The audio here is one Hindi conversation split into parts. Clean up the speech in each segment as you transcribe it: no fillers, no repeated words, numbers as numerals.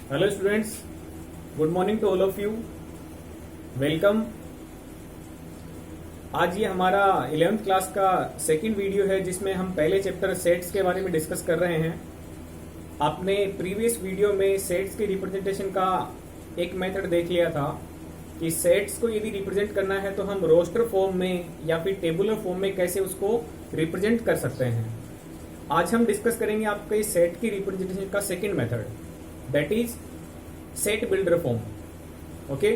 Hello students, good morning to all of you. Welcome. आज ये हमारा 11th क्लास का सेकंड वीडियो है जिसमें हम पहले चैप्टर सेट्स के बारे में डिस्कस कर रहे हैं। आपने प्रीवियस वीडियो में सेट्स की रिप्रेजेंटेशन का एक मेथड देख लिया था कि सेट्स को यदि रिप्रेजेंट करना है तो हम रोस्टर फॉर्म में या फिर टेबुलर फॉर्म में कैसे उसको रिप्रेजेंट कर सकते हैं। आज हम डिस्कस करेंगे आपके सेट की रिप्रेजेंटेशन का second method, that is set builder form. Okay,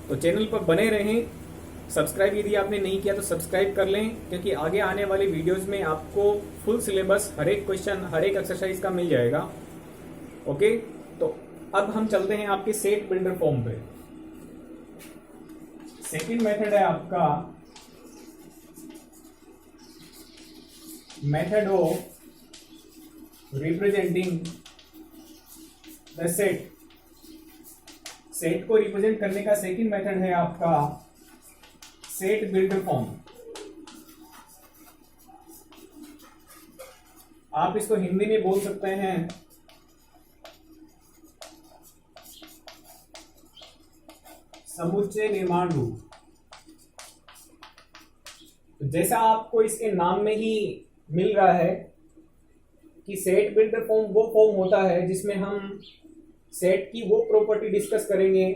तो चैनल पर बने रहें। सब्सक्राइब यदि आपने नहीं किया तो सब्सक्राइब कर लें, क्योंकि आगे आने वाले वीडियोस में आपको फुल सिलेबस, हर एक क्वेश्चन, हर एक एक्सरसाइज का मिल जाएगा। ओके, तो अब हम चलते हैं आपके सेट बिल्डर फॉर्म पे। सेकंड मेथड है आपका method of representing the set. Set को रिप्रेजेंट करने का सेकंड मेथड है आपका सेट बिल्डर फॉर्म। आप इसको हिंदी में बोल सकते हैं समुच्चय निर्माण रूप। जैसा आपको इसके नाम में ही मिल रहा है कि सेट बिल्डर फॉर्म वो फॉर्म होता है जिसमें हम सेट की वो प्रॉपर्टी डिस्कस करेंगे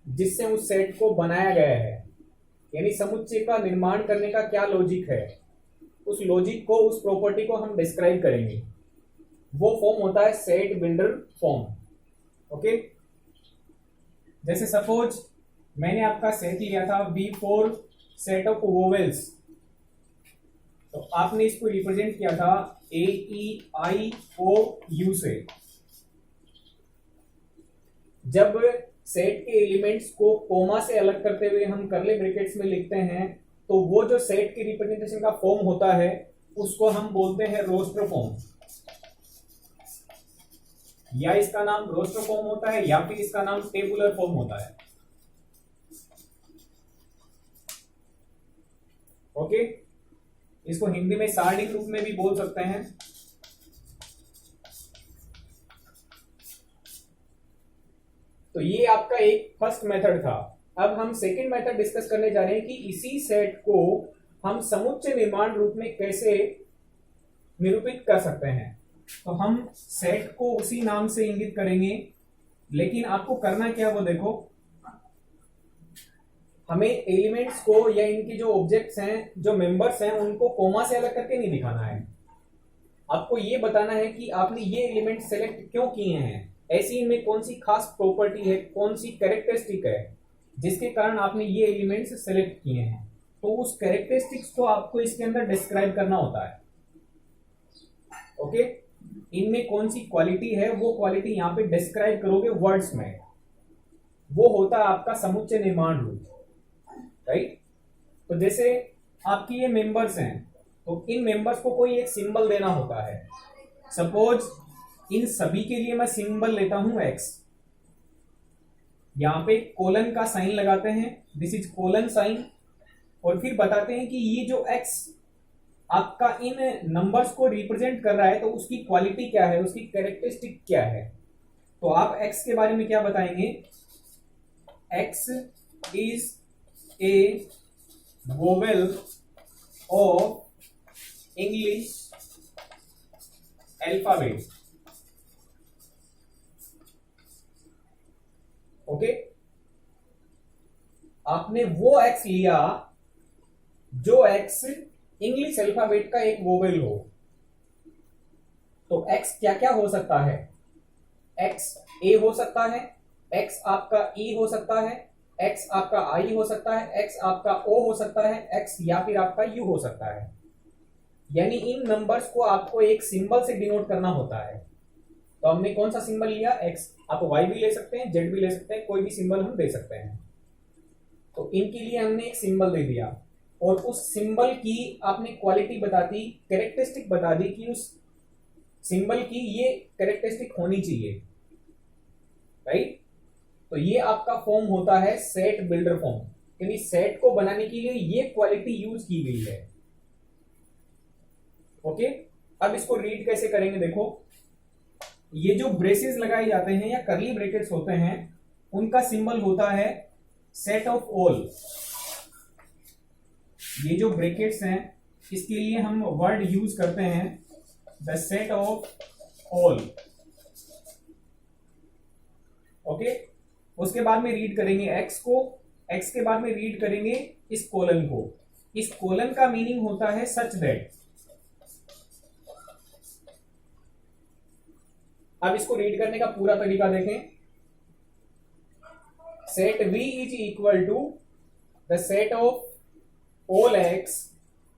जिससे उस सेट को बनाया गया है, यानी समुच्चय का निर्माण करने का क्या लॉजिक है, उस लॉजिक को, उस प्रॉपर्टी को हम डिस्क्राइब करेंगे। वो फॉर्म होता है सेट बिल्डर फॉर्म। ओके, जैसे सपोज मैंने आपका सेट लिया था V4 सेट ऑफ वोवेल्स, तो आपने इसको रिप्रेजेंट किया था AEIOU से। जब सेट के एलिमेंट्स को कोमा से अलग करते हुए हम कर्ली ब्रैकेट्स में लिखते हैं तो वो जो सेट की रिप्रेजेंटेशन का फॉर्म होता है उसको हम बोलते हैं रोस्टर फॉर्म। या इसका नाम रोस्टर फॉर्म होता है या फिर इसका नाम टेबुलर फॉर्म होता है। ओके, इसको हिंदी में सारणिक रूप में भी बोल सकते हैं। तो ये आपका एक फर्स्ट मेथड था। अब हम सेकंड मेथड डिस्कस करने जा रहे हैं कि इसी सेट को हम समुच्चय निर्माण रूप में कैसे निरूपित कर सकते हैं। तो हम सेट को उसी नाम से इंगित करेंगे, लेकिन आपको करना क्या वो देखो। हमें एलिमेंट्स को या इनके जो ऑब्जेक्ट्स हैं, जो मेंबर्स हैं, उनको कोमा से अलग करके नहीं दिखाना है। आपको ये बताना है कि आपने ये एलिमेंट सेलेक्ट क्यों किए हैं, ऐसी इनमें कौन सी खास प्रॉपर्टी है, कौन सी कैरेक्टरिस्टिक है जिसके कारण आपने ये एलिमेंट्स सेलेक्ट किए हैं। तो उस कैरेक्टरिस्टिक्स को आपको इसके अंदर डिस्क्राइब करना होता है। ओके, इनमें कौन सी क्वालिटी है वो क्वालिटी यहां पे डिस्क्राइब करोगे वर्ड्स में। वो होता है आपका समुच्चय निर्माण रूप, राइट। तो जैसे आपकी ये मेंबर्स हैं, तो इन मेंबर्स को कोई एक सिंबल देना होता है। सपोज इन सभी के लिए मैं सिंबल लेता हूं X। यहां पे कोलन का साइन लगाते हैं, दिस इज कोलन साइन, और फिर बताते हैं कि ये जो X आपका इन नंबर्स को रिप्रेजेंट कर रहा है तो उसकी क्वालिटी क्या है, उसकी कैरेक्टरिस्टिक क्या है। तो आप X के बारे में क्या बताएंगे? X is a vowel of English alphabet. Okay, आपने वो X लिया जो X इंग्लिश अल्फाबेट का एक वोवेल हो। तो X क्या क्या हो सकता है? X A हो सकता है, X आपका E हो सकता है, X आपका I हो सकता है, X आपका O हो सकता है, X या फिर आपका U हो सकता है। यानी इन नंबर्स को आपको एक सिंबल से डिनोट करना होता है। तो हमने कौन सा सिंबल लिया? X। आप Y भी ले सकते हैं, Z भी ले सकते हैं, कोई भी सिंबल हम दे सकते हैं। तो इनके लिए हमने एक सिंबल दे दिया और उस सिंबल की आपने क्वालिटी बता दी, कैरेक्टरिस्टिक बता दी कि उस सिंबल की ये कैरेक्टरिस्टिक होनी चाहिए, राइट। तो ये आपका फॉर्म होता है सेट बिल्डर फॉर्म, यानी सेट को बनाने के लिए ये क्वालिटी यूज की गई है। ओके, अब इसको रीड कैसे करेंगे देखो। ये जो ब्रेसेस लगाए जाते हैं या करली ब्रैकेट्स होते हैं, उनका सिंबल होता है सेट ऑफ ऑल। ये जो ब्रैकेट्स हैं, इसके लिए हम वर्ड यूज करते हैं the set of all. Okay, उसके बाद में रीड करेंगे एक्स को, एक्स के बाद में रीड करेंगे इस कोलन को। इस कोलन का मीनिंग होता है सच दैट। अब इसको रीड करने का पूरा तरीका देखें। Set V is equal to the set of all x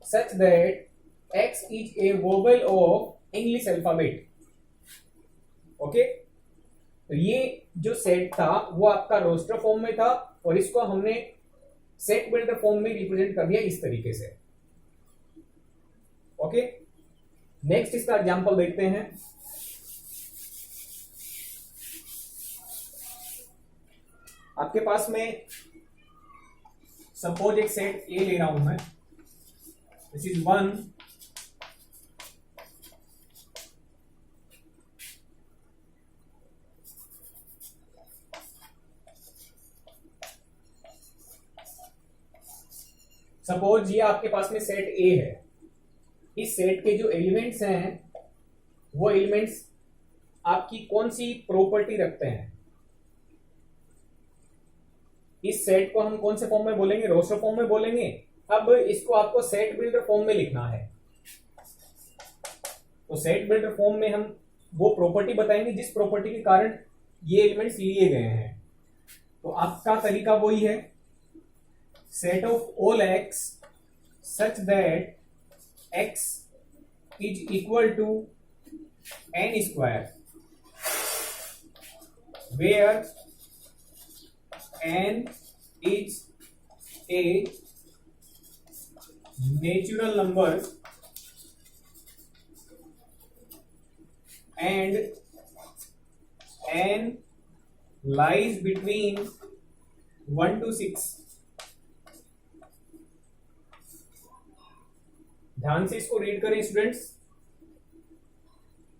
such that x is a vowel of English alphabet. Okay, तो ये जो सेट था वो आपका रोस्टर फॉर्म में था और इसको हमने सेट बिल्डर फॉर्म में रिप्रेजेंट कर दिया इस तरीके से। ओके, नेक्स्ट इसका एग्जांपल देखते हैं। आपके पास में सपोज एक सेट ए ले रहा हूं मैं, दिस इज 1 सपोज ये आपके पास में सेट ए है। इस सेट के जो एलिमेंट्स हैं वो एलिमेंट्स आपकी कौन सी प्रॉपर्टी रखते हैं? इस सेट को हम कौन से फॉर्म में बोलेंगे? रोस्टर फॉर्म में बोलेंगे। अब इसको आपको सेट बिल्डर फॉर्म में लिखना है। तो सेट बिल्डर फॉर्म में हम वो प्रॉपर्टी बताएंगे जिस प्रॉपर्टी के कारण ये एलिमेंट्स लिए गए हैं। तो आपका तरीका वही है, set of all x such that x is equal to n square, where n is a natural number and n lies between 1 to 6। ध्यान से इसको रीड करें स्टूडेंट्स।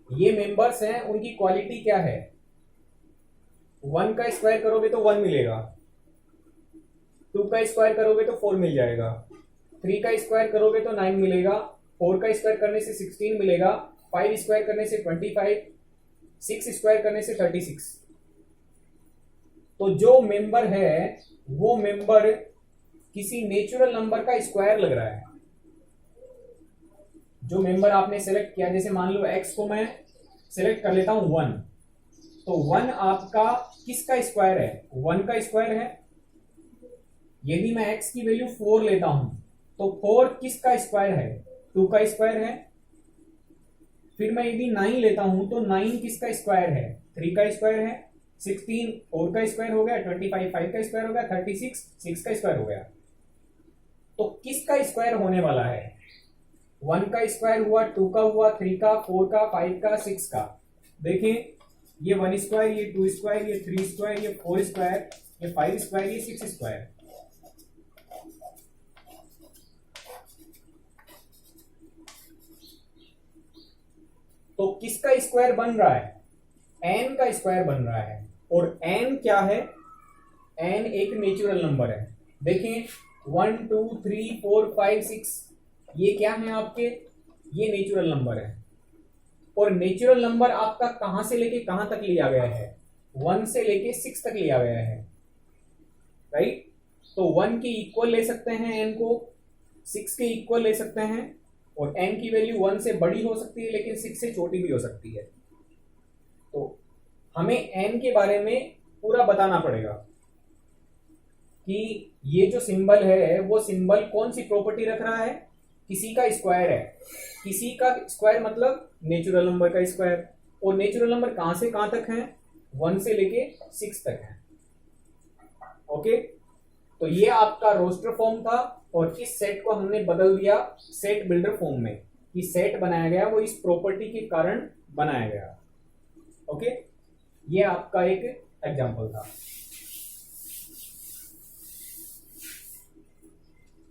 ये मेंबर्स हैं, उनकी क्वालिटी क्या है? 1 का स्क्वायर करोगे तो 1 मिलेगा, 2 का स्क्वायर करोगे तो 4 मिल जाएगा, 3 का स्क्वायर करोगे तो 9 मिलेगा, 4 का स्क्वायर करने से 16 मिलेगा, 5 स्क्वायर करने से 25, 6 स्क्वायर करने से 36। तो जो मेंबर है वो मेंबर किसी नेचुरल नंबर का स्क्वायर लग रहा है। जो मेंबर आपने सेलेक्ट किया, जैसे मान लो x को मैं सेलेक्ट कर लेता हूं 1, तो 1 आपका किसका स्क्वायर है? 1 का स्क्वायर है। यदि मैं x की वैल्यू 4 लेता हूं तो 4 किसका स्क्वायर है? 2 का स्क्वायर है। फिर मैं यदि 9 लेता हूं तो 9 किसका स्क्वायर है? 3 का स्क्वायर है। 16 4 का स्क्वायर हो गया, 25 5 का स्क्वायर हो गया, 36 6 का स्क्वायर हो गया। तो किसका स्क्वायर होने वाला है? 1 का स्क्वायर हुआ, 2 का हुआ, 3 का, 4 का, 5 का, 6 का। देखें, ये 1 स्क्वायर, ये 2 स्क्वायर, ये 3 स्क्वायर, ये 4 स्क्वायर, ये 5 स्क्वायर, ये 6 स्क्वायर। तो किसका स्क्वायर बन रहा है? n का स्क्वायर बन रहा है। और n क्या है? n एक नेचुरल नंबर है। देखें 1 2 3 4 5 6 ये क्या है आपके? ये नेचुरल नंबर है। और नेचुरल नंबर आपका कहां से लेके कहां तक लिया गया है? 1 से लेके 6 तक लिया गया है, राइट? तो 1 के इक्वल ले सकते हैं n को, 6 के इक्वल ले सकते हैं, और n की वैल्यू 1 से बड़ी हो सकती है लेकिन 6 से छोटी भी हो सकती है। तो हमें n के बारे में पूरा बताना पड़ेगा कि ये जो सिंबल है वो सिंबल कौन सी प्रॉपर्टी रख रहा है? किसी का स्क्वायर है। किसी का स्क्वायर मतलब नेचुरल नंबर का स्क्वायर। और नेचुरल नंबर कहां से कहां तक है? 1 से लेके 6 तक है। ओके, तो ये आपका रोस्टर फॉर्म था और इस सेट को हमने बदल दिया सेट बिल्डर फॉर्म में। कि सेट बनाया गया वो इस प्रॉपर्टी के कारण बनाया गया। ओके, ये आपका एक एग्जांपल था।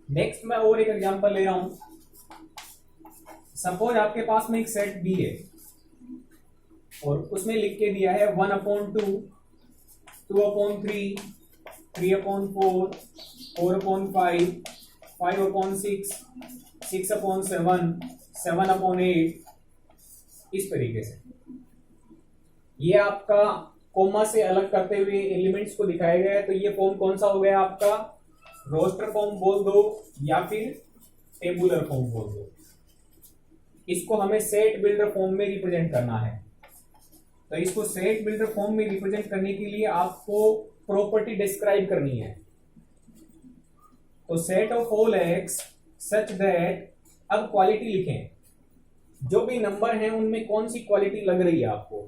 नेक्स्ट मैं और एक एग्जांपल ले रहा हूं। सपोज आपके पास में एक सेट बी है। और उसमें लिख के दिया है 1/2, 2/3, 3/4, 4/5, 5/6, 6/7, 7/8, इस तरीके से। ये आपका कोमा से अलग करते हुए एलिमेंट्स को दिखाया गया है। तो ये फॉर्म कौन सा हो गया आपका, रोस्टर फॉर्म बोल दो या फिर टेबुलर फॉर्म बोल दो। इसको हमें सेट बिल्डर फॉर्म में रिप्रेजेंट करना है। तो इसको सेट बिल्डर फॉर्म में रिप्रेजेंट करने के लिए आपको प्रॉपर्टी डिस्क्राइब करनी है। तो set of all x such that, अब क्वालिटी लिखें, जो भी नंबर है उनमें कौन सी क्वालिटी लग रही है आपको।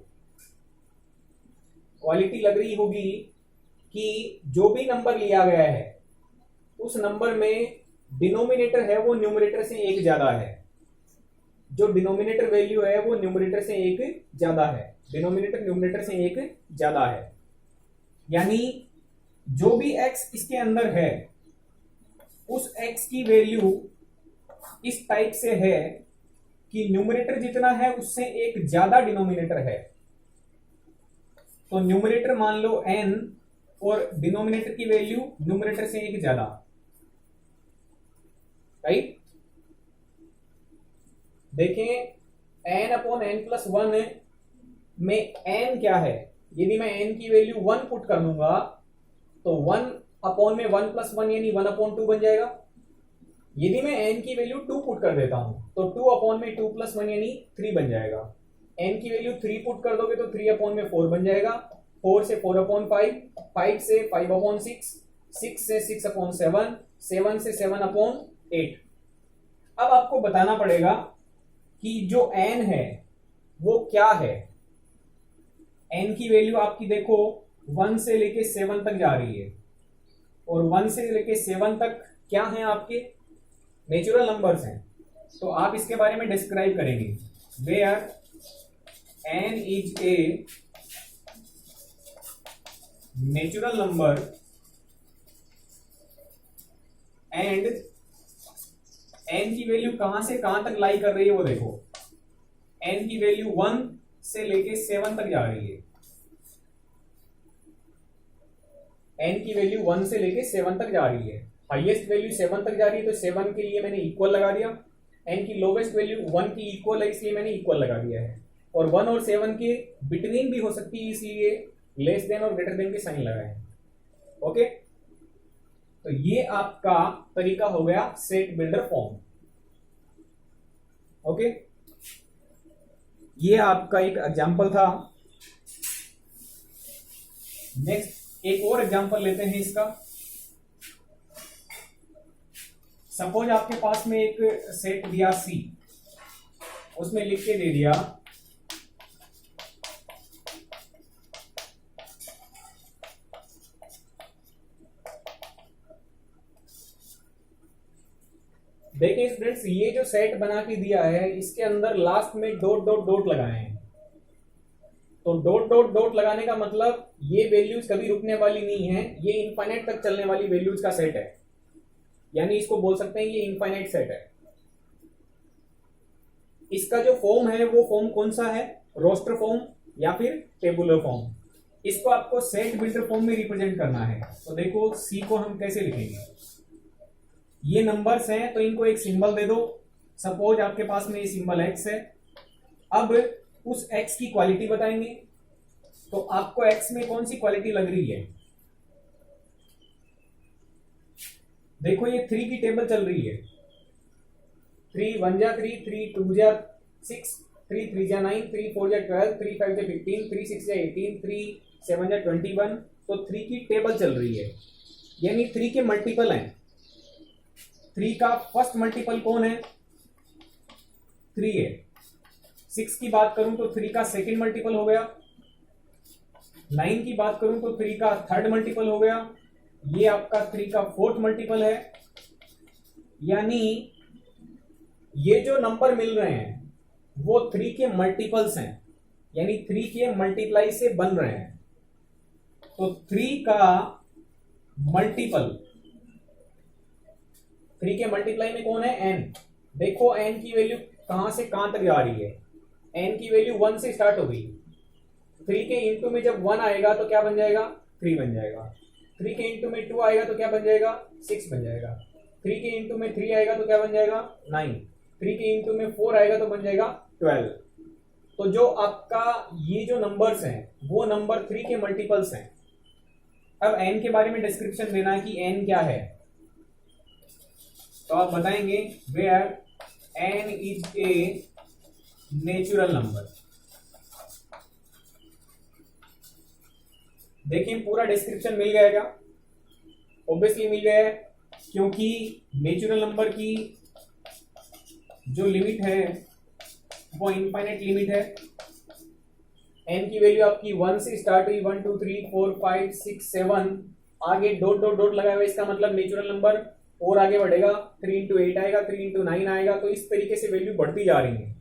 क्वालिटी लग रही होगी कि जो भी नंबर लिया गया है उस नंबर में डिनोमिनेटर है वो न्यूमरेटर से एक ज्यादा है। जो डिनोमिनेटर वैल्यू है वो न्यूमरेटर से एक ज्यादा है, डिनोमिनेटर न्यूमरेटर से एक ज्यादा है। यानी जो भी x इसके अंदर है उस x की वैल्यू इस टाइप से है कि न्यूमरेटर जितना है उससे एक ज्यादा डिनोमिनेटर है। तो न्यूमरेटर मान लो n और डिनोमिनेटर की वैल्यू न्यूमरेटर से एक ज्यादा, राइट। देखें n/n+1 में n क्या है, यदि मैं n की वैल्यू 1 पुट कर दूंगा तो 1 में 1+1 यानी 1/2 बन जाएगा। यदि मैं n की वैल्यू 2 पुट कर देता हूं तो 2 में 2+1 यानी 3 बन जाएगा। n की वैल्यू 3 पुट कर दोगे तो 3 4 बन जाएगा, 4 से 4/5, 5 से 5/6, 6 से 6/7, 7 से 7/8। अब आपको बताना पड़ेगा कि जो n है वो क्या है। n की वैल्यू आपकी देखो 1 से लेके 7 तक जा रही है, और 1 से लेके 7 तक क्या है आपके नेचुरल नंबर्स हैं। तो आप इसके बारे में डिस्क्राइब करेंगे, where n is a natural number and n की वैल्यू कहां से कहां तक लाई कर रही है वो देखो। n की वैल्यू 1 से लेके 7 तक जा रही है, n की वैल्यू 1 से लेके 7 तक जा रही है। हाईएस्ट वैल्यू 7 तक जा रही है तो 7 के लिए मैंने इक्वल लगा दिया। n की लोवेस्ट वैल्यू 1 की इक्वल है इसलिए मैंने इक्वल लगा दिया है, और 1 और 7 के बिटवीन भी हो सकती है इसलिए लेस देन और ग्रेटर देन के साइन लगाए हैं। ओके, तो ये आपका तरीका हो गया सेट बिल्डर फॉर्म। ओके, ये आपका एक एग्जांपल था। नेक्स्ट एक और एग्जांपल लेते हैं इसका। सपोज आपके पास में एक सेट दिया C, उसमें लिख के दे दिया देखिए स्टूडेंट्स, ये जो सेट बना के दिया है इसके अंदर लास्ट में डॉट डॉट डॉट लगाए हैं। तो डॉट डॉट डॉट लगाने का मतलब ये वैल्यूज कभी रुकने वाली नहीं है, ये इनफाइनाइट तक चलने वाली वैल्यूज का सेट है। यानी इसको बोल सकते हैं ये इनफाइनाइट सेट है। इसका जो फॉर्म है वो फॉर्म कौन सा है, रोस्टर फॉर्म या फिर टेबुलर फॉर्म। इसको आपको सेट बिल्डर फॉर्म में रिप्रेजेंट करना है। तो देखो C को हम कैसे लिखेंगे, ये नंबर्स हैं तो इनको एक सिंबल दे दो। सपोज आपके पास में ये सिंबल x है। अब उस x की क्वालिटी बताएंगे, तो आपको x में कौन सी क्वालिटी लग रही है। देखो ये 3 की टेबल चल रही है। 3 1 जा 3, 3 2 जा 6, 3 3 जा 9, 3 4 जा 12, 3 5 जा 15, 3 6 जा 18, 3 7 जा 21। तो 3 की टेबल चल रही है, यानी 3 के मल्टीपल हैं। 3 का फर्स्ट मल्टीपल कौन है, 3 है। 6 की बात करूं तो 3 का सेकेंड मल्टीपल हो गया। 9 की बात करूं तो 3 का थर्ड मल्टीपल हो गया। ये आपका 3 का फोर्थ मल्टीपल है। यानी ये जो नंबर मिल रहे हैं वो 3 के मल्टीपल्स हैं, यानी 3 के मल्टीप्लाई से बन रहे हैं। तो 3 का मल्टीपल, 3 के मल्टीप्लाई में कौन है, n। देखो n की वैल्यू कहां से कहां तक जा रही है। n की वैल्यू 1 से स्टार्ट हो गई, 3 के इंटू में जब 1 आएगा तो क्या बन जाएगा, 3 बन जाएगा। 3 के इंटू में 2 आएगा तो क्या बन जाएगा, 6 बन जाएगा। 3 के इंटू में 3 आएगा तो क्या बन जाएगा, 9। 3 के इंटू में 4 आएगा तो बन जाएगा 12। तो जो आपका ये जो नंबर्स हैं वो नंबर 3 के मल्टीपल्स हैं। अब n के बारे में डिस्क्रिप्शन देना है कि n क्या है, तो आप बताएंगे where n is a natural number. देखिए पूरा डिस्क्रिप्शन मिल गया क्या, ऑब्वियसली मिल गया है, क्योंकि नेचुरल नंबर की जो लिमिट है वो इनफाइनाइट लिमिट है। n की वैल्यू आपकी 1 से स्टार्ट हुई, 1 2 3 4 5 6 7, आगे डॉट डॉट डॉट लगाया हुआ, इसका मतलब नेचुरल नंबर और आगे बढ़ेगा, 3 इंटू 8 आएगा, 3 इंटू 9 आएगा, तो इस तरीके से वैल्यू बढ़ती जा रही है।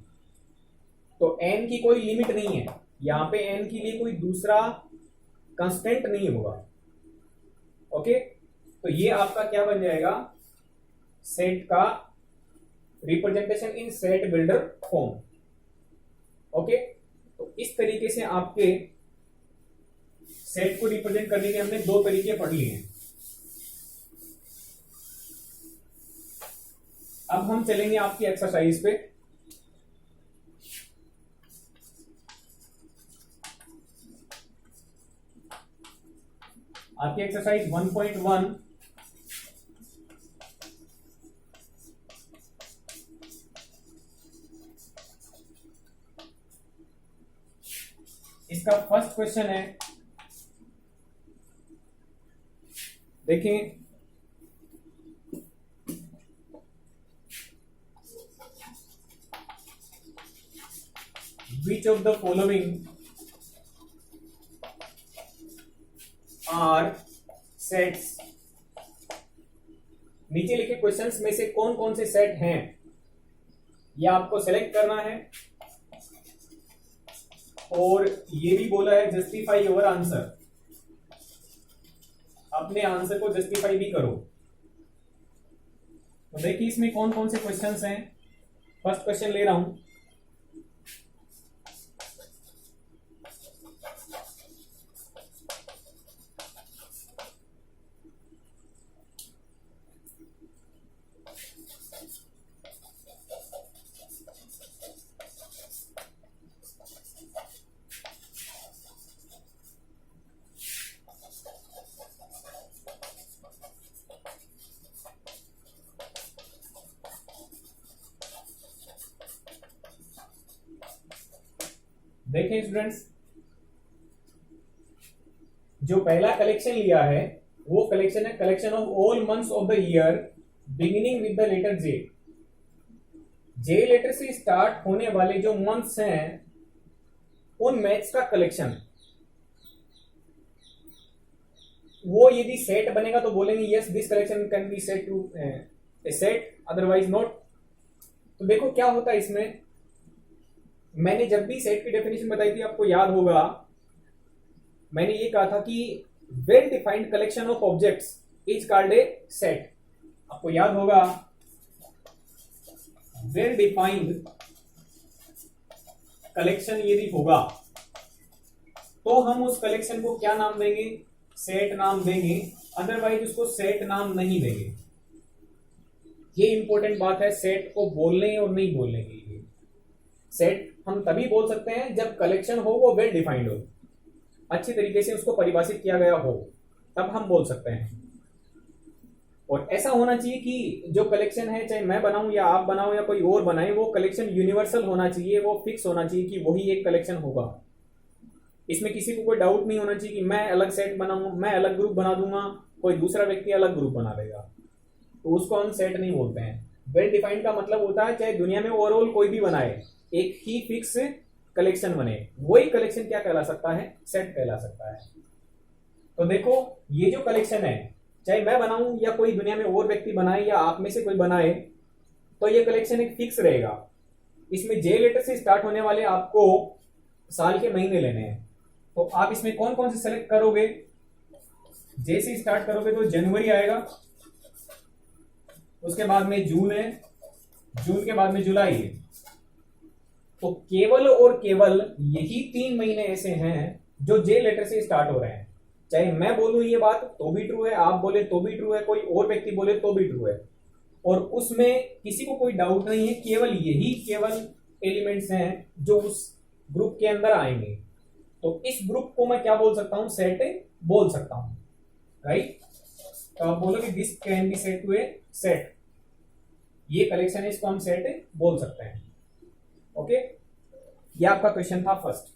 तो n की कोई लिमिट नहीं है यहाँ पे, n के लिए कोई दूसरा कांस्टेंट नहीं होगा। ओके, तो ये आपका क्या बन जाएगा, सेट का representation in set builder form. Okay, तो इस तरीके से आपके सेट को रिप्रेजेंट करने के हमने 2 तरीके पढ़ लिए हैं। अब हम चलेंगे आपकी एक्सरसाइज पे। आपकी एक्सरसाइज 1.1 इसका फर्स्ट क्वेश्चन है, देखें which of the following are sets। नीचे लिखे क्वेश्चंस में से कौन कौन से सेट हैं यह आपको सेलेक्ट करना है, और ये भी बोला है जस्टिफाई योर आंसर, अपने आंसर को जस्टिफाई भी करो। तो देखिए इसमें कौन कौन से क्वेश्चंस हैं। फर्स्ट क्वेश्चन ले रहा हूं, देखें स्टूडेंट्स, जो पहला कलेक्शन लिया है वो कलेक्शन है collection of all months of the year beginning with the letter J. J letter से स्टार्ट होने वाले जो मंथ्स हैं उन मैथ्स का कलेक्शन। वो यदि सेट बनेगा तो बोलेंगे yes this collection can be set to a set, otherwise not. तो देखो क्या होता है इसमें, मैंने जब भी सेट की डेफिनेशन बताई थी आपको याद होगा, मैंने ये कहा था कि well defined collection of objects is called a set. आपको याद होगा वेल डिफाइंड कलेक्शन यदि होगा तो हम उस कलेक्शन को क्या नाम देंगे, सेट नाम देंगे, अदरवाइज उसको सेट नाम नहीं देंगे। ये इंपॉर्टेंट बात है सेट को बोलने और नहीं बोलने के लिए। सेट हम तभी बोल सकते हैं जब कलेक्शन हो वो वेल डिफाइंड हो, अच्छी तरीके से उसको परिभाषित किया गया हो, तब हम बोल सकते हैं। और ऐसा होना चाहिए कि जो कलेक्शन है चाहे मैं बनाऊं या आप बनाओ या कोई और बनाए, वो कलेक्शन यूनिवर्सल होना चाहिए, वो फिक्स होना चाहिए कि वही एक कलेक्शन होगा। इसमें किसी को कोई डाउट नहीं होना चाहिए कि मैं अलग सेट बनाऊं, मैं अलग ग्रुप बना दूंगा, कोई दूसरा व्यक्ति अलग ग्रुप बना देगा, तो उसको हम सेट नहीं बोलते हैं। वेल डिफाइंड का मतलब होता है चाहे दुनिया में ओवरऑल कोई भी बनाए, एक ही फिक्स कलेक्शन बने, वही कलेक्शन क्या कहला सकता है, सेट कहला सकता है। तो देखो ये जो कलेक्शन है, चाहे मैं बनाऊं या कोई दुनिया में और व्यक्ति बनाए या आप में से कोई बनाए, तो ये कलेक्शन एक फिक्स रहेगा। इसमें जे लेटर से स्टार्ट होने वाले आपको साल के महीने लेने हैं, तो आप इसमें कौन कौन से सेलेक्ट करोगे। जे से स्टार्ट करोगे तो जनवरी आएगा, उसके बाद में जून है, जून के बाद में जुलाई है, तो केवल और केवल यही 3 महीने ऐसे हैं जो जे लेटर से स्टार्ट हो रहे हैं। चाहे मैं बोलूं ये बात तो भी ट्रू है, आप बोले तो भी ट्रू है, कोई और व्यक्ति बोले तो भी ट्रू है, और उसमें किसी को कोई डाउट नहीं है। केवल एलिमेंट्स हैं जो उस ग्रुप के अंदर आएंगे। तो इस ग्रुप को मैं क्या बोल सकता हूं? सेट बोल सकता हूं, राइट। तो आप बोलोगे this can be set to a set, ये कलेक्शन है, इसको हम सेट बोल सकते हैं। ओके, ये आपका क्वेश्चन था फर्स्ट।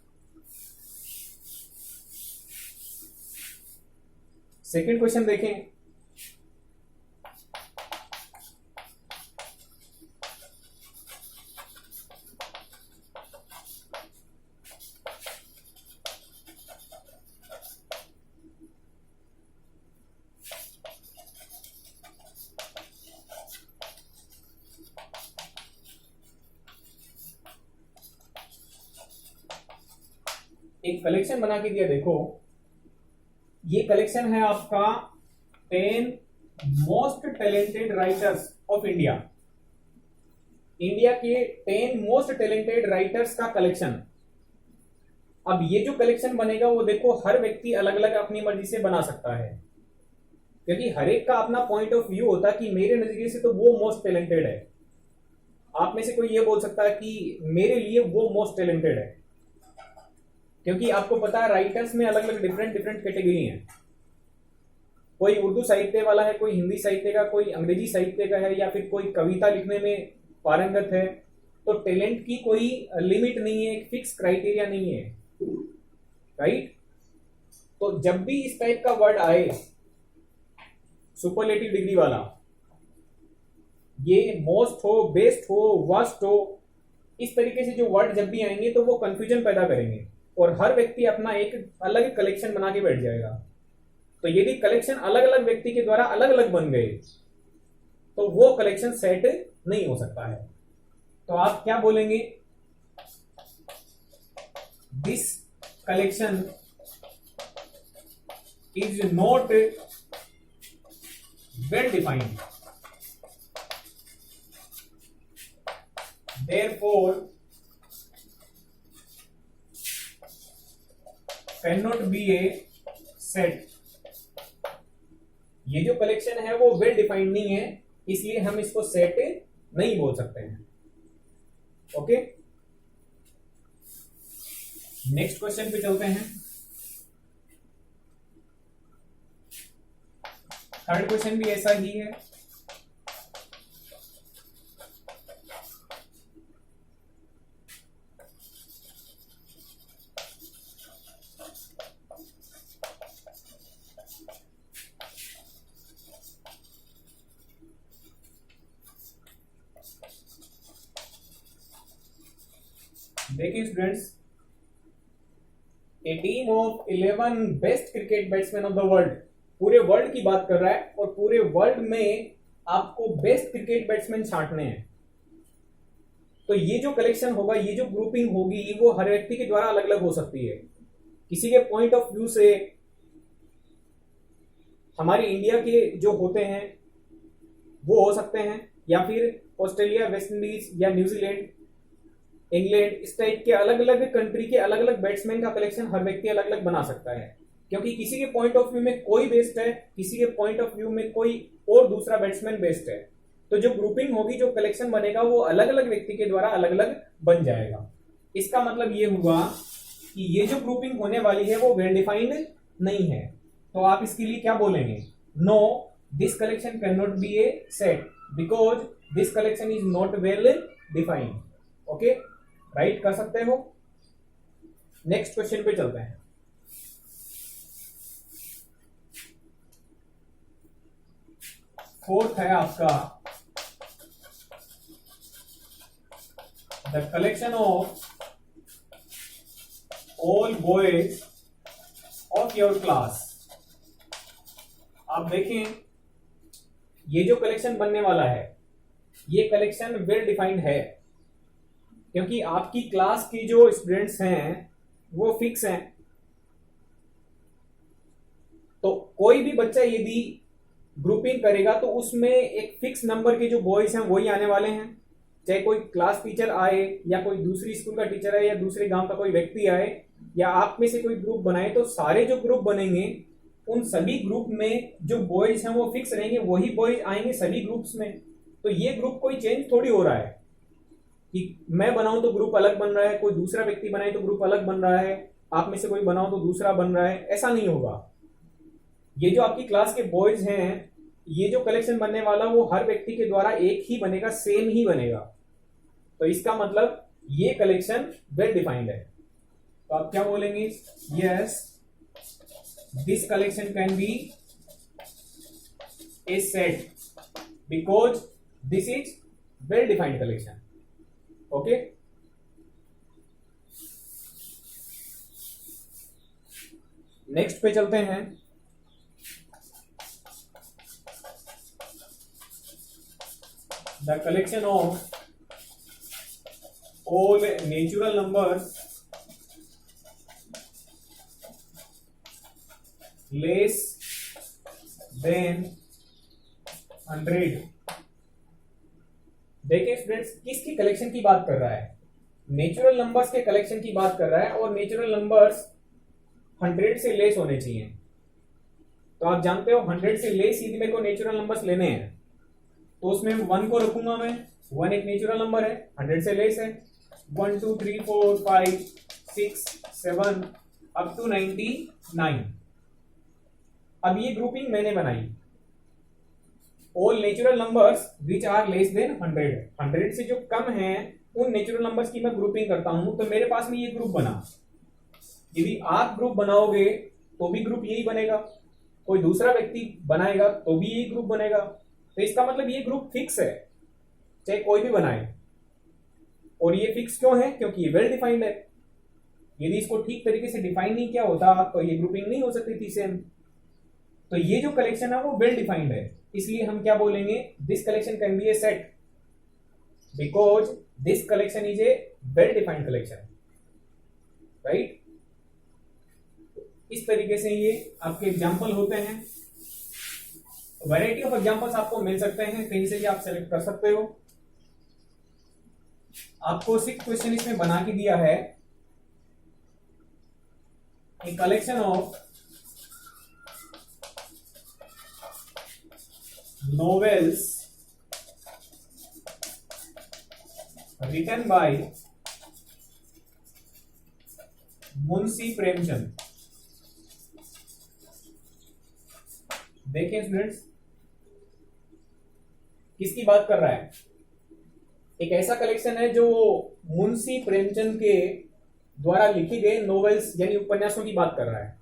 सेकंड क्वेश्चन देखें। एक कलेक्शन बना के दिया, देखो ये कलेक्शन है आपका 10 most talented writers of India. India के 10 मोस्ट टैलेंटेड राइटर्स का कलेक्शन। अब ये जो कलेक्शन बनेगा वो देखो हर व्यक्ति अलग अलग अपनी मर्जी से बना सकता है, क्योंकि हर एक का अपना पॉइंट ऑफ व्यू होता है कि मेरे नजरिए से तो वो मोस्ट टैलेंटेड है। आप में से कोई ये बोल सकता है कि मेरे लिए वो मोस्ट टैलेंटेड है, क्योंकि आपको पता है राइटर्स में अलग अलग डिफरेंट कैटेगरी हैं। कोई उर्दू साहित्य वाला है, कोई हिंदी साहित्य का, कोई अंग्रेजी साहित्य का है, या फिर कोई कविता लिखने में पारंगत है। तो टैलेंट की कोई लिमिट नहीं है, एक फिक्स क्राइटेरिया नहीं है, राइट। तो जब भी इस टाइप का वर्ड आए सुपरलेटिव डिग्री वाला, ये मोस्ट हो, बेस्ट हो, वर्स्ट हो, इस तरीके से जो वर्ड जब भी आएंगे तो वो कंफ्यूजन पैदा करेंगे और हर व्यक्ति अपना एक अलग कलेक्शन बना के बैठ जाएगा। तो यदि कलेक्शन अलग अलग व्यक्ति के द्वारा अलग अलग बन गए तो वो कलेक्शन सेट नहीं हो सकता है। तो आप क्या बोलेंगे? This collection is not well defined, therefore cannot be a set। ये जो कलेक्शन है वो वेल डिफाइंड नहीं है, इसलिए हम इसको सेट नहीं बोल सकते हैं। ओके, नेक्स्ट क्वेश्चन पे चलते हैं। थर्ड क्वेश्चन भी ऐसा ही है। देखिए students, A team of 11 best cricket batsman of the world, पूरे वर्ल्ड की बात कर रहा है और पूरे वर्ल्ड में आपको बेस्ट क्रिकेट बैट्समैन छांटने हैं। तो ये जो कलेक्शन होगा, ये जो ग्रुपिंग होगी, वो हर व्यक्ति के द्वारा अलग अलग हो सकती है। किसी के पॉइंट ऑफ व्यू से हमारे इंडिया के जो होते हैं वो हो सकते हैं, या फिर ऑस्ट्रेलिया, वेस्ट इंडीज या न्यूजीलैंड, इंग्लैंड, इस टाइप के अलग अलग कंट्री के अलग अलग बैट्समैन का कलेक्शन हर व्यक्ति अलग अलग बना सकता है, क्योंकि किसी के पॉइंट ऑफ व्यू में कोई बेस्ट है, किसी के पॉइंट ऑफ व्यू में कोई और दूसरा बैट्समैन बेस्ट है। तो जो ग्रुपिंग होगी, जो कलेक्शन बनेगा, वो अलग अलग व्यक्ति के द्वारा अलग अलग बन जाएगा। इसका मतलब ये हुआ कि ये जो ग्रुपिंग होने वाली है वो वेल डिफाइंड नहीं है। तो आप इसके लिए क्या बोलेंगे? No, this collection can not be a set because this collection is not well defined. Okay, write कर सकते हो। नेक्स्ट क्वेश्चन पे चलते हैं। फोर्थ है आपका the collection of all boys of your class. आप देखें, ये जो कलेक्शन बनने वाला है, ये कलेक्शन वेल डिफाइंड है, क्योंकि आपकी क्लास की जो स्टूडेंट्स हैं वो फिक्स हैं। तो कोई भी बच्चा यदि ग्रुपिंग करेगा तो उसमें एक फिक्स नंबर के जो बॉयज हैं वही आने वाले हैं। चाहे कोई क्लास टीचर आए या कोई दूसरी स्कूल का टीचर आए या दूसरे गांव का कोई व्यक्ति आए या आप में से कोई ग्रुप बनाए, तो सारे जो ग्रुप बनेंगे उन सभी ग्रुप में जो बॉयज हैं वो फिक्स रहेंगे, वही बॉयज आएंगे सभी ग्रुप्स में। तो ये ग्रुप कोई चेंज थोड़ी हो रहा है कि मैं बनाऊं तो ग्रुप अलग बन रहा है, कोई दूसरा व्यक्ति बनाए तो ग्रुप अलग बन रहा है, आप में से कोई बनाओ तो दूसरा बन रहा है, ऐसा नहीं होगा। ये जो आपकी क्लास के बॉयज हैं, ये जो कलेक्शन बनने वाला वो हर व्यक्ति के द्वारा एक ही बनेगा, सेम ही बनेगा। तो इसका मतलब ये कलेक्शन वेल डिफाइंड है। तो आप क्या बोलेंगे? Yes, this collection can B a set because this is well defined collection. Okay, next पे चलते हैं। The collection of all natural numbers less than 100। देखिए स्टूडेंट्स, किसकी कलेक्शन की बात कर रहा है? नेचुरल नंबर्स के कलेक्शन की बात कर रहा है, और नेचुरल नंबर्स 100 से लेस होने चाहिए। तो आप जानते हो 100 से लेस यदि मेरे को नेचुरल नंबर्स लेने हैं तो उसमें 1 को रखूंगा मैं। 1 एक नेचुरल नंबर है, 100 से लेस है। 1 2 3 4 5 6 7 अप टू 99। अब ये ग्रुपिंग मैंने बनाई, all natural numbers which are less than 100। 100 से जो कम है उन नेचुरल नंबर्स की मैं ग्रुपिंग करता हूं। तो मेरे पास में ये ग्रुप बना। यदि आप ग्रुप बनाओगे तो भी ग्रुप यही बनेगा, कोई दूसरा व्यक्ति बनाएगा तो भी यही ग्रुप बनेगा। तो इसका मतलब ये ग्रुप फिक्स है, चाहे कोई भी बनाए। और ये फिक्स क्यों है? क्योंकि ये वेल डिफाइंड है। यदि इसको ठीक तरीके से डिफाइन नहीं किया होता तो ये ग्रुपिंग नहीं हो सकती थी सेम। तो ये जो कलेक्शन है वो वेल डिफाइंड है, इसलिए हम क्या बोलेंगे? This collection can B a set because this collection is a well defined collection, right. इस तरीके से ये आपके एग्जाम्पल होते हैं। वैरायटी ऑफ एग्जाम्पल्स आपको मिल सकते हैं, कहीं से भी आप सेलेक्ट कर सकते हो। आपको 6 क्वेश्चन इसमें बना के दिया है। A collection of novels written by Munshi Premchand. देखिए स्टूडेंट्स, किसकी बात कर रहा है? एक ऐसा कलेक्शन है जो मुंशी प्रेमचंद के द्वारा लिखी गई नॉवेल्स यानी उपन्यासों की बात कर रहा है।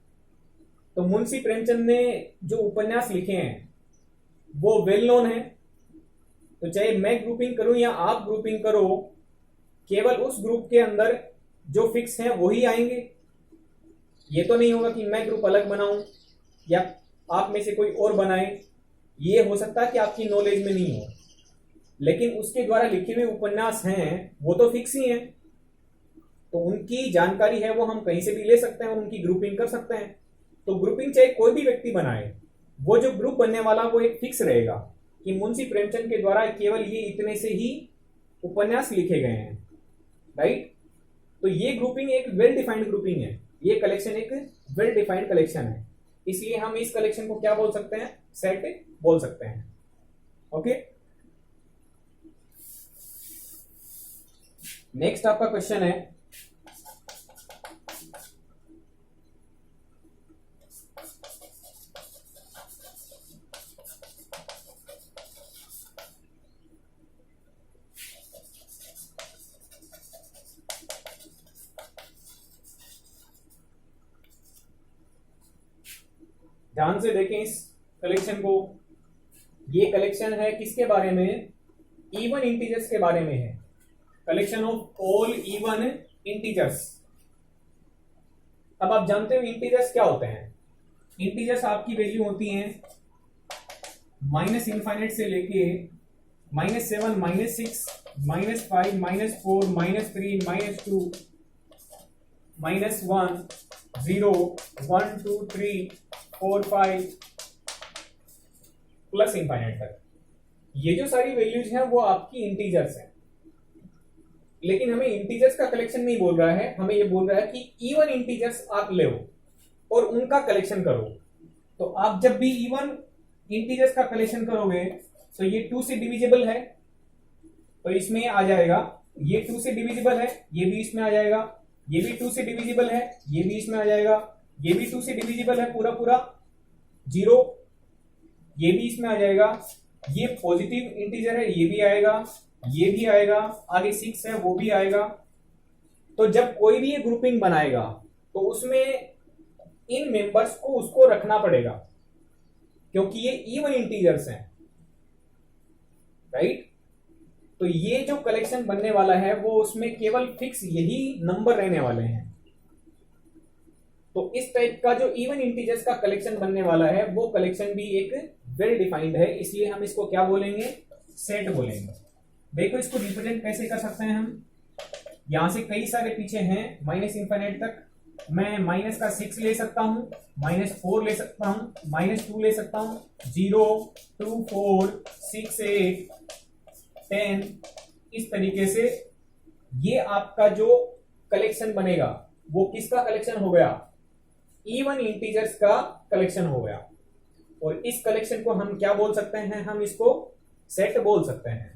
तो मुंशी प्रेमचंद ने जो उपन्यास लिखे हैं वो वेल नोन है। तो चाहे मैं ग्रुपिंग करूं या आप ग्रुपिंग करो, केवल उस ग्रुप के अंदर जो फिक्स हैं वही आएंगे। ये तो नहीं होगा कि मैं ग्रुप अलग बनाऊं या आप में से कोई और बनाए। ये हो सकता है कि आपकी नॉलेज में नहीं हो, लेकिन उसके द्वारा लिखे हुए उपन्यास हैं वो तो फिक्स ही हैं। तो उनकी जानकारी है वो हम कहीं से भी ले सकते हैं और उनकी ग्रुपिंग कर सकते हैं। तो ग्रुपिंग चाहे कोई भी व्यक्ति बनाए, वो जो ग्रुप बनने वाला वो एक फिक्स रहेगा कि मुंशी प्रेमचंद के द्वारा केवल ये इतने से ही उपन्यास लिखे गए हैं, राइट। तो ये ग्रुपिंग एक वेल डिफाइंड ग्रुपिंग है, ये कलेक्शन एक वेल डिफाइंड कलेक्शन है, इसलिए हम इस कलेक्शन को क्या बोल सकते हैं? सेट बोल सकते हैं। ओके, नेक्स्ट आपका क्वेश्चन है ध्यान से देखें इस कलेक्शन को। ये कलेक्शन है किसके बारे में? इवन इंटीजर्स के बारे में है। Collection of all even integers. अब आप जानते हो इंटीजर्स क्या होते हैं? इंटीजर्स आपकी वैल्यू होती हैं -∞ से लेके -7 -6 -5 -4 -3 -2 -1 0 1 2 3 4 5 प्लस इनफाइनाइट तक। ये जो सारी वैल्यूज हैं वो आपकी इंटीजर्स हैं। लेकिन हमें इंटीजर्स का कलेक्शन नहीं बोल रहा है, हमें ये बोल रहा है कि इवन इंटीजर्स आप ले और उनका कलेक्शन करो। तो आप जब भी इवन इंटीजर्स का कलेक्शन करोगे तो ये 2 से डिविजिबल है, तो इसमें आ जाएगा, ये 2 से डिविजिबल है, ये भी इसमें आ जाएगा, ये भी 2 से डिविजिबल है, ये भी इसमें आ जाएगा, ये भी 2 से डिविजिबल है पूरा पूरा 0, ये भी इसमें आ जाएगा, ये पॉजिटिव इंटीजर है, ये भी आएगा, ये भी आएगा, आगे 6 है वो भी आएगा। तो जब कोई भी ये ग्रुपिंग बनाएगा तो उसमें इन मेंबर्स को उसको रखना पड़ेगा, क्योंकि ये इवन इंटीजर्स हैं, राइट। तो ये जो कलेक्शन बनने वाला है वो उसमें केवल फिक्स यही नंबर रहने वाले हैं। तो इस टाइप का जो इवन इंटीजर्स का कलेक्शन बनने वाला है वो कलेक्शन भी एक वेल डिफाइंड है, इसलिए हम इसको क्या बोलेंगे, सेट बोलेंगे। देखो इसको रिप्रेजेंट कैसे कर सकते हैं हम, यहां से कई सारे पीछे हैं माइनस इंफिनिट तक, मैं माइनस का 6 ले सकता हूं, -4 ले सकता हूं, -2 ले सकता हूं, 0, 2, 4, 6, 8, 10, इस तरीके से ये आपका जो कलेक्शन बनेगा वो किसका कलेक्शन हो गया, इवन इंटीजर्स का कलेक्शन हो गया। और इस कलेक्शन को हम क्या बोल सकते हैं, हम इसको सेट बोल सकते हैं।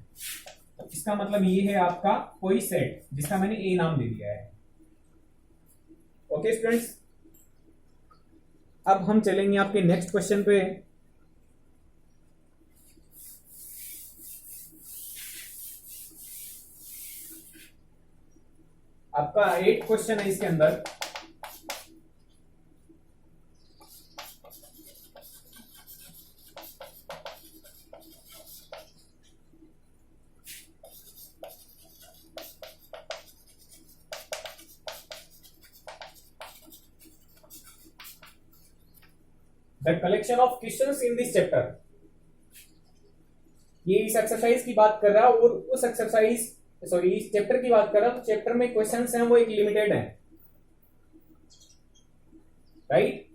इसका मतलब ये है आपका कोई सेट जिसका मैंने ए नाम दे दिया है। ओके स्टूडेंट्स, अब हम चलेंगे आपके नेक्स्ट क्वेश्चन पे। आपका 8 क्वेश्चन है इसके अंदर। The collection of questions in this chapter, ये इस एक्सरसाइज की बात कर रहा है और उस एक्सरसाइज सॉरी इस चैप्टर की बात कर रहा हूं। चैप्टर में क्वेश्चंस हैं वो एक लिमिटेड हैं, राइट।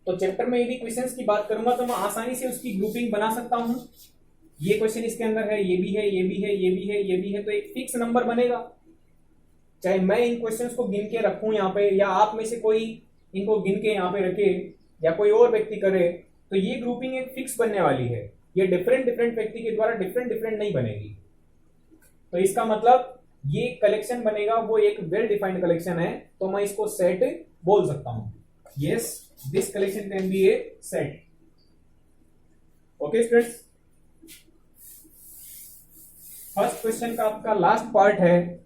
तो चैप्टर में यदि क्वेश्चंस की बात करूंगा तो मैं आसानी से उसकी ग्रुपिंग बना सकता हूं। ये क्वेश्चन इसके अंदर है, ये भी है, ये भी है, ये भी है, ये भी है, तो एक फिक्स नंबर बनेगा। चाहे मैं इन क्वेश्चंस को गिन के रखूं यहाँ पे, या आप में से कोई इनको गिन के यहाँ पे रखे, या कोई और व्यक्ति करे, तो ये ग्रुपिंग एक फिक्स बनने वाली है। ये डिफरेंट व्यक्ति के द्वारा डिफरेंट नहीं बनेगी। तो इसका मतलब ये कलेक्शन बनेगा वो एक वेल डिफाइंड कलेक्शन है, तो मैं इसको सेट बोल सकता हूं। Yes, this collection can B a set. Okay students, first question का आपका लास्ट पार्ट है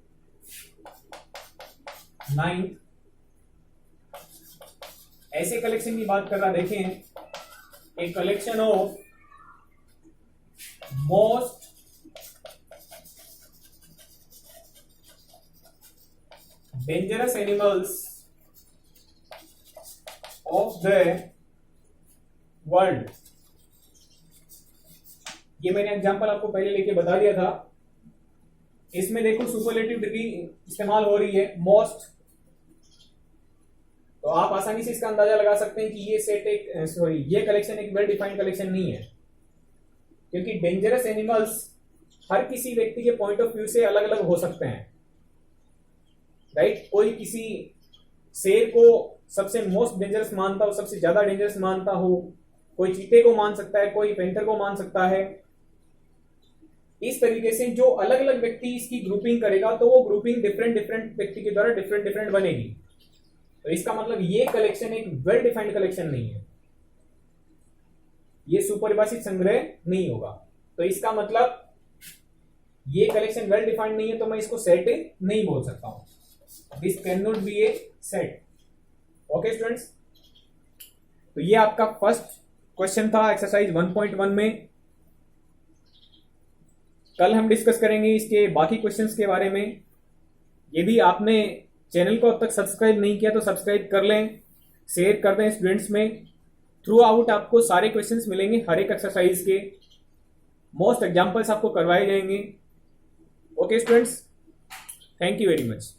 9th। ऐसे कलेक्शन की बात कर रहा, देखें, a collection of most dangerous animals of the world. ये मैंने एग्जांपल आपको पहले लेके बता दिया था। इसमें देखो सुपरलेटिव डिग्री इस्तेमाल हो रही है, मोस्ट। तो आप आसानी से इसका अंदाजा लगा सकते हैं कि ये सेट ये कलेक्शन एक वेल डिफाइंड कलेक्शन नहीं है, क्योंकि डेंजरस एनिमल्स हर किसी व्यक्ति के पॉइंट ऑफ व्यू से अलग अलग हो सकते हैं, राइट। कोई किसी शेर को सबसे मोस्ट डेंजरस मानता हो, सबसे ज्यादा डेंजरस मानता हो, कोई चीते को मान सकता है, कोई पेंथर को मान सकता है। इस तरीके से जो अलग अलग व्यक्ति इसकी ग्रुपिंग करेगा तो वो ग्रुपिंग डिफरेंट व्यक्ति के द्वारा डिफरेंट बनेगी। तो इसका मतलब ये कलेक्शन एक वेल डिफाइंड कलेक्शन नहीं है, ये सुपरिभाषित संग्रह नहीं होगा। तो इसका मतलब ये कलेक्शन वेल डिफाइंड नहीं है, तो मैं इसको सेट नहीं बोल सकता हूं। This can not be a set. Okay students, तो ये आपका फर्स्ट क्वेश्चन था एक्सरसाइज 1.1 में। कल हम डिस्कस करेंगे इसके बाकी क्वेश्चंस के बारे में। यदि आपने चैनल को अब तक सब्सक्राइब नहीं किया तो सब्सक्राइब कर लें, शेयर कर दें स्टूडेंट्स में। थ्रू आउट आपको सारे क्वेश्चंस मिलेंगे हर एक एक्सरसाइज के, मोस्ट एग्जांपल्स आपको करवाए जाएंगे। Okay students, thank you very much.